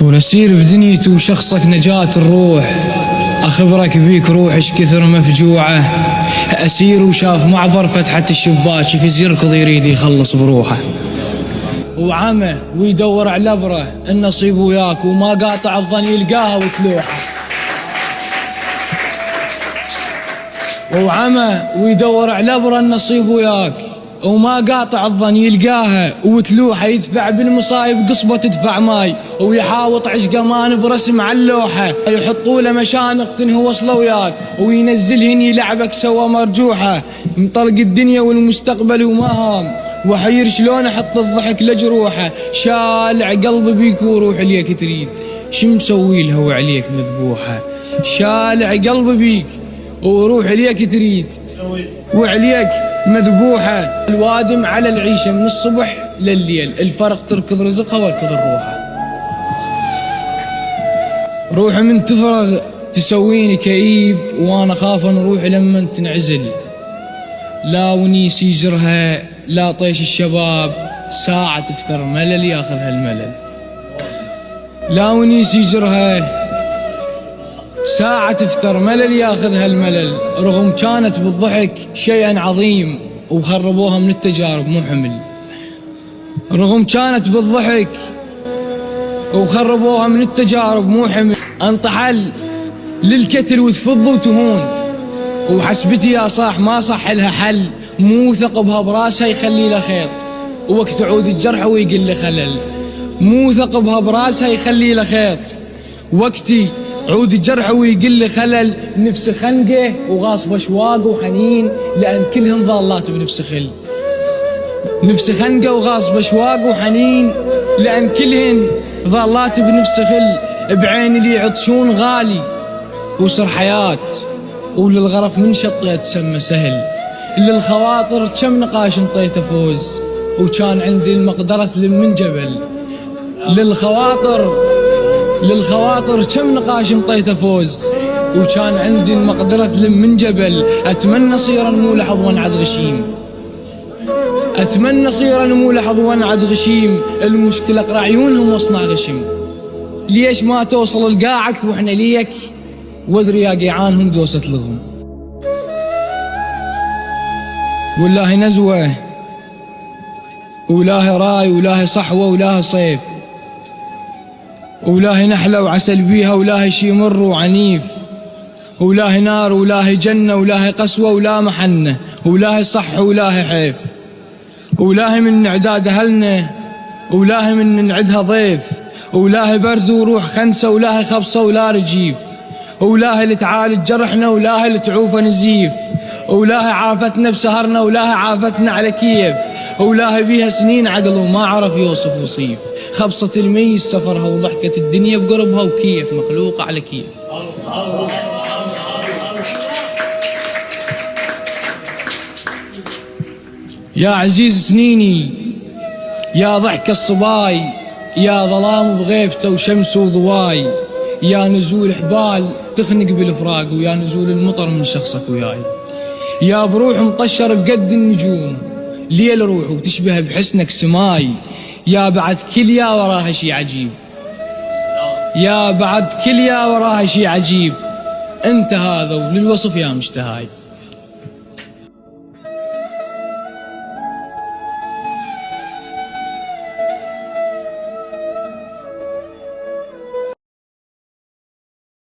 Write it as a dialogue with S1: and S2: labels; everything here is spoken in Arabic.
S1: ونسير بدنيتي وشخصك نجاة الروح، أخبرك بيك روحش كثر مفجوعة، أسير وشاف معبر فتحة الشباك يفز يركض يريد يخلص بروحه، وعمى ويدور على لبره النصيب وياك، وما قاطع الظن يلقاها وتلوحه، وعمى ويدور على لبره النصيب وياك، وما قاطع الظن يلقاها وتلوحه، يدفع بالمصايب قصبة تدفع ماي، ويحاوط عشقمان برسم على اللوحة، يحطوا له مشانق تنهي وصله وياك، وينزلهن يلعبك سوا مرجوحة، مطلق الدنيا والمستقبل وما هام، وحير شلون احط الضحك لجروحه، شالع قلبي بيك وروح ليك تريد، مسوي لها وعليك مذبوحة، شالع قلبي بيك وروح ليك تريد وعليك مذبوحة، الوادم على العيشة من الصبح لليل، الفرق تركض رزقها واركض الروحة، روح من تفرغ تسويني كئيب، وانا خاف ان روحي لما تنعزل، لا ونيس يجرها لا طيش الشباب، ساعة تفتر ملل ياخذها الملل، لا ونيس يجرها ساعة تفتر ملل ياخذها الملل، رغم كانت بالضحك شيئا عظيم وخربوها من التجارب مو حمل، رغم كانت بالضحك وخربوها من التجارب مو حمل، انطحل للكتل وتفض وتهون، وحسبتي يا صاح ما صح لها حل، مو ثقبها براسها يخلي له خيط، وقت عود الجرح ويقل له خلل، مو ثقبها براسها يخلي له خيط، وقتي عود الجرح ويقل له خلل، نفس خنقه وغاصب اشواق وحنين، لان كلهن ضالات بنفس خل، نفس خنقه وغاصب اشواق وحنين، لان كلهن ضالات بنفس خل، بعين اللي يعطشون غالي وصر حياه، وللغرف من شطيت سمى سهل، للخواطر كم نقاش انطيته فوز، وكان عندي المقدرة تلم من جبل، للخواطر كم نقاش انطيته فوز، وكان عندي المقدرة تلم من جبل، أتمنى صيرا مو لحظ وانعد غشيم، أتمنى صيرا مو لحظ وانعد غشيم، المشكلة اقرا عيونهم واصنع غشم، ليش ما توصل لقاعك واحنا ليك، وادري يا قيعانهم دوسة لغم، والله نزوة ولاهي راي ولاهي صحوة ولاهي صيف، ولاهي نحلة وعسل بيها ولاهي شي مر وعنيف، ولاهي نار ولاهي جنة ولاهي قسوة ولا محنة، ولاهي صح ولاهي حيف، ولاهي من اعداد اهلنا ولاهي من نعدها ضيف، ولاهي برد وروح خنسة ولاهي خبصة ولا رجيف، ولاهي لتعالج جرحنا ولاهي لتعوف نزيف، ولاهي عافتنا بسهرنا ولاهي عافتنا على كيف، ولاهي بيها سنين عقل وما عرف يوصف وصيف، خبصة المي سفرها وضحكة الدنيا بقربها، وكيف مخلوقة على كيف. يا عزيز سنيني يا ضحك الصباي، يا ظلام بغيبته وشمس وضواي، يا نزول حبال تخنق بالفراق، ويا نزول المطر من شخصك وياي، يا بروح مطشر بقد النجوم، ليل روح وتشبه بحسنك سماي، يا بعد كل يا وراها شي عجيب، يا بعد كل يا وراها شي عجيب، انت هذا وللوصف يا مشتهاي.